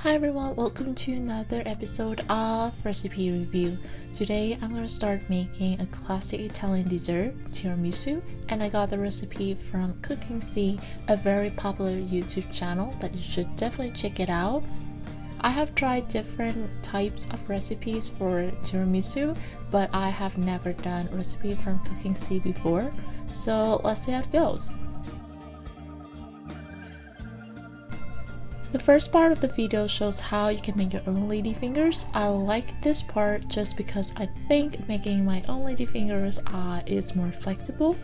Hi everyone, welcome to another episode of Recipe Review. Today I'm going to start making a classic Italian dessert, tiramisu, and I got the recipe from Cooking C, a very popular YouTube channel that you should definitely check it out. I have tried different types of recipes for tiramisu, but I have never done a recipe from Cooking C before, so let's see how it goes. The first part of the video shows how you can make your own ladyfingers. I like this part just because I think making my own ladyfingers is more flexible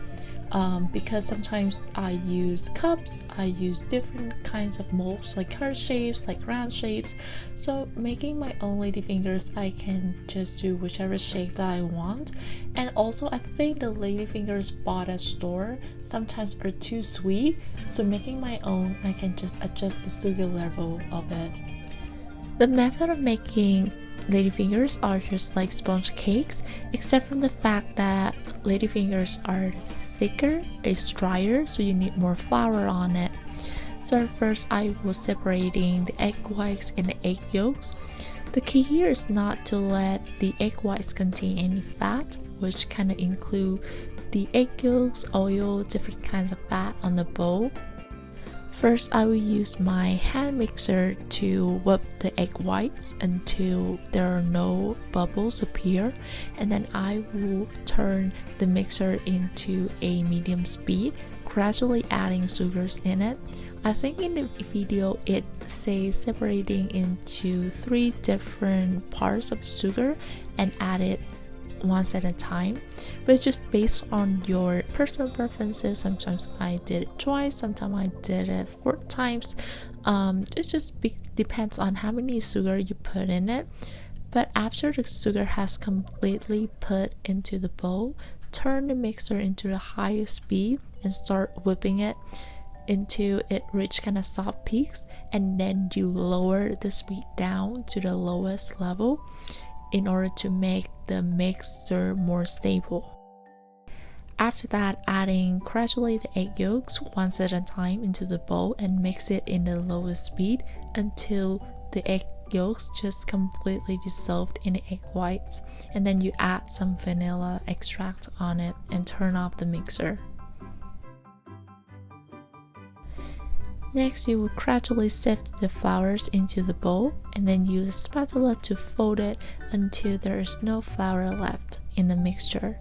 because sometimes I use cups, I use different kinds of molds like heart shapes, like round shapes. So making my own ladyfingers, I can just do whichever shape that I want. And also I think the ladyfingers bought at store sometimes are too sweet, so making my own, I can just adjust the sugar level of it. The method of making ladyfingers are just like sponge cakes, except from the fact that ladyfingers are thicker, it's drier, so you need more flour on it. So at first I was separating the egg whites and the egg yolks. The key here is not to let the egg whites contain any fat, which kind of include the egg yolks, oil, different kinds of fat on the bowl. First, I will use my hand mixer to whip the egg whites until there are no bubbles appear, and then I will turn the mixer into a medium speed, gradually adding sugars in it. I think in the video it says separating into 3 different parts of sugar and add it once at a time, but it's just based on your personal preferences. Sometimes I did it twice, sometimes I did it 4 times. It just depends on how many sugar you put in it. But after the sugar has completely put into the bowl, turn the mixer into the highest speed and start whipping it until it reach kind of soft peaks, and then you lower the speed down to the lowest level in order to make the mixture more stable. After that, adding gradually the egg yolks once at a time into the bowl and mix it in the lowest speed until the egg yolks just completely dissolved in the egg whites, and then you add some vanilla extract on it and turn off the mixer. Next, you will gradually sift the flours into the bowl and then use a spatula to fold it until there is no flour left in the mixture.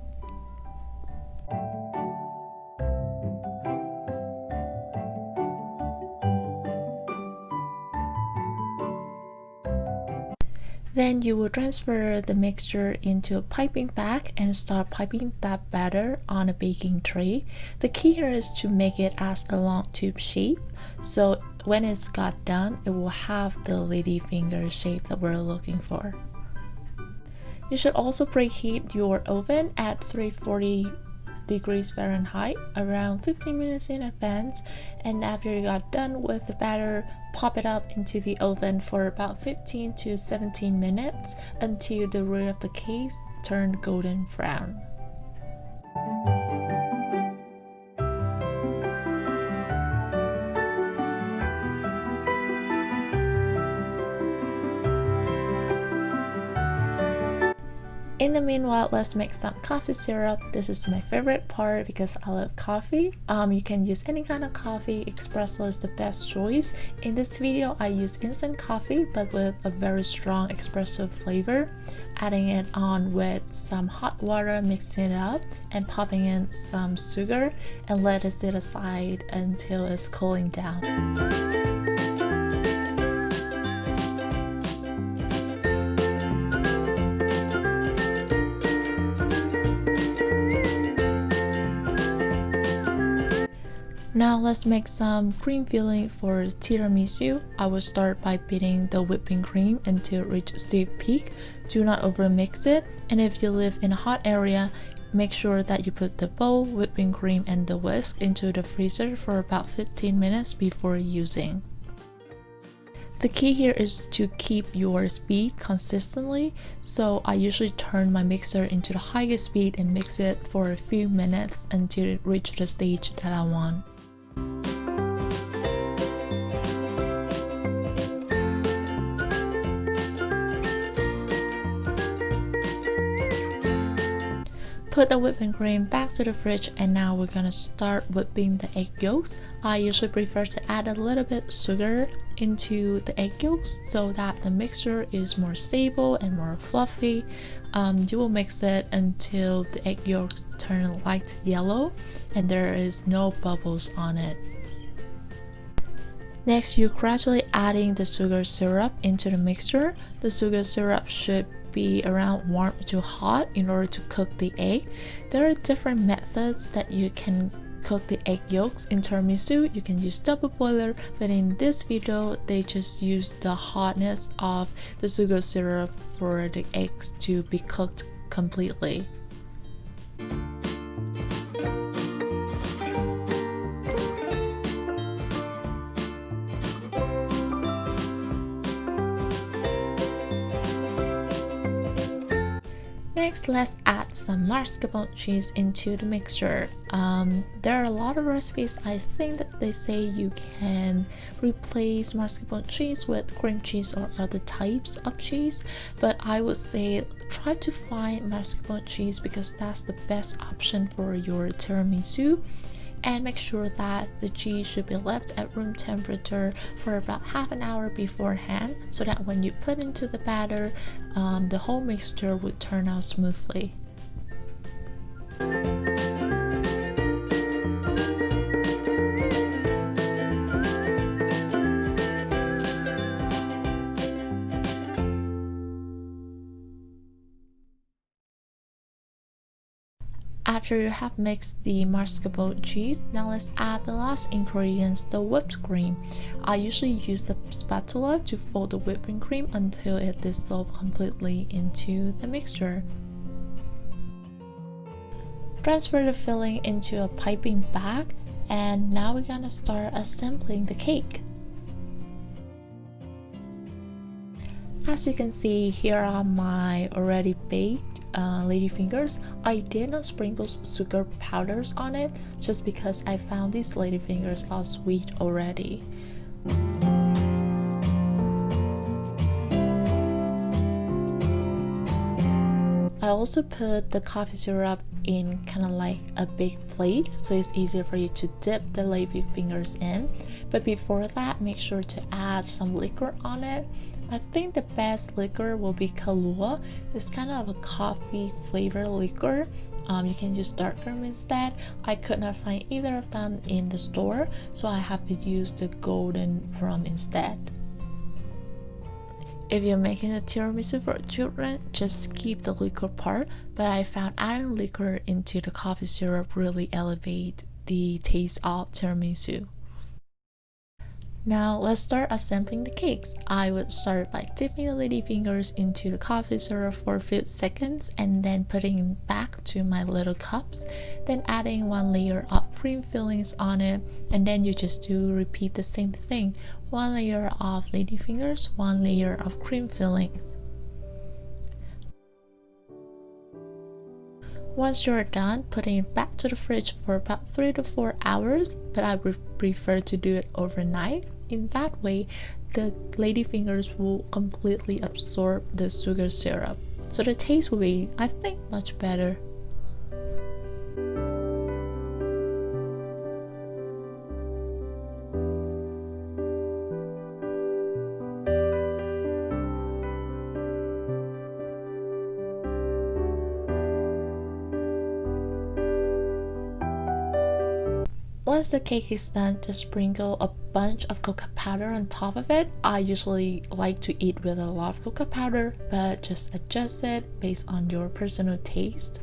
Then you will transfer the mixture into a piping bag and start piping that batter on a baking tray. The key here is to make it as a long tube shape, so when it's got done, it will have the ladyfinger shape that we're looking for. You should also preheat your oven at 340 degrees Fahrenheit around 15 minutes in advance, and after you got done with the batter, pop it up into the oven for about 15 to 17 minutes until the rim of the case turned golden brown. In the meanwhile, let's make some coffee syrup. This is my favorite part because I love coffee. You can use any kind of coffee. Espresso is the best choice. In this video, I use instant coffee but with a very strong espresso flavor. Adding it on with some hot water, mixing it up, and popping in some sugar and let it sit aside until it's cooling down. Now let's make some cream filling for tiramisu. I will start by beating the whipping cream until it reaches a steep peak. Do not overmix it, and if you live in a hot area, make sure that you put the bowl, whipping cream, and the whisk into the freezer for about 15 minutes before using. The key here is to keep your speed consistently, so I usually turn my mixer into the highest speed and mix it for a few minutes until it reaches the stage that I want. Put the whipping cream back to the fridge, and now we're gonna start whipping the egg yolks. I usually prefer to add a little bit sugar into the egg yolks so that the mixture is more stable and more fluffy. You will mix it until the egg yolks turn light yellow and there is no bubbles on it. Next, you're gradually adding the sugar syrup into the mixture. The sugar syrup should be around warm to hot in order to cook the egg. There are different methods that you can cook the egg yolks. In tiramisu, you can use double boiler, but in this video, they just use the hotness of the sugar syrup for the eggs to be cooked completely. Next, let's add some mascarpone cheese into the mixture. There are a lot of recipes. I think that they say you can replace mascarpone cheese with cream cheese or other types of cheese, but I would say try to find mascarpone cheese because that's the best option for your tiramisu. And make sure that the cheese should be left at room temperature for about half an hour beforehand so that when you put into the batter, the whole mixture would turn out smoothly. After you have mixed the mascarpone cheese, now let's add the last ingredients, the whipped cream. I usually use the spatula to fold the whipping cream until it dissolves completely into the mixture. Transfer the filling into a piping bag, and now we're gonna start assembling the cake. As you can see, here are my already baked ladyfingers. I did not sprinkle sugar powders on it just because I found these ladyfingers are sweet already. I also put the coffee syrup in kind of like a big plate so it's easier for you to dip the ladyfingers in. But before that, make sure to add some liquor on it. I think the best liquor will be Kahlua. It's kind of a coffee flavored liquor. You can use dark rum instead. I could not find either of them in the store, so I have to use the Golden Rum instead. If you're making a tiramisu for children, just skip the liquor part, but I found adding liquor into the coffee syrup really elevate the taste of tiramisu. Now let's start assembling the cakes. I would start by dipping the ladyfingers into the coffee syrup for a few seconds and then putting it back to my little cups, then adding one layer of cream fillings on it, and then you just do repeat the same thing. One layer of ladyfingers, one layer of cream fillings. Once you're done, putting it back to the fridge for about 3 to 4 hours, but I would prefer to do it overnight. In that way, the ladyfingers will completely absorb the sugar syrup. So the taste will be, I think, much better. Once the cake is done, just sprinkle a bunch of cocoa powder on top of it. I usually like to eat with a lot of cocoa powder, but just adjust it based on your personal taste.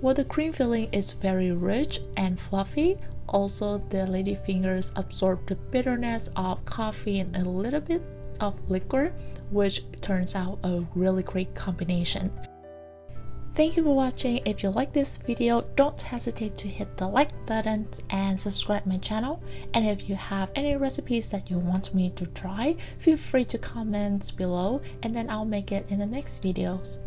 Well, the cream filling is very rich and fluffy. Also, the ladyfingers absorb the bitterness of coffee and a little bit of liquor, which turns out a really great combination. Thank you for watching. If you like this video, don't hesitate to hit the like button and subscribe my channel. And if you have any recipes that you want me to try, feel free to comment below and then I'll make it in the next videos.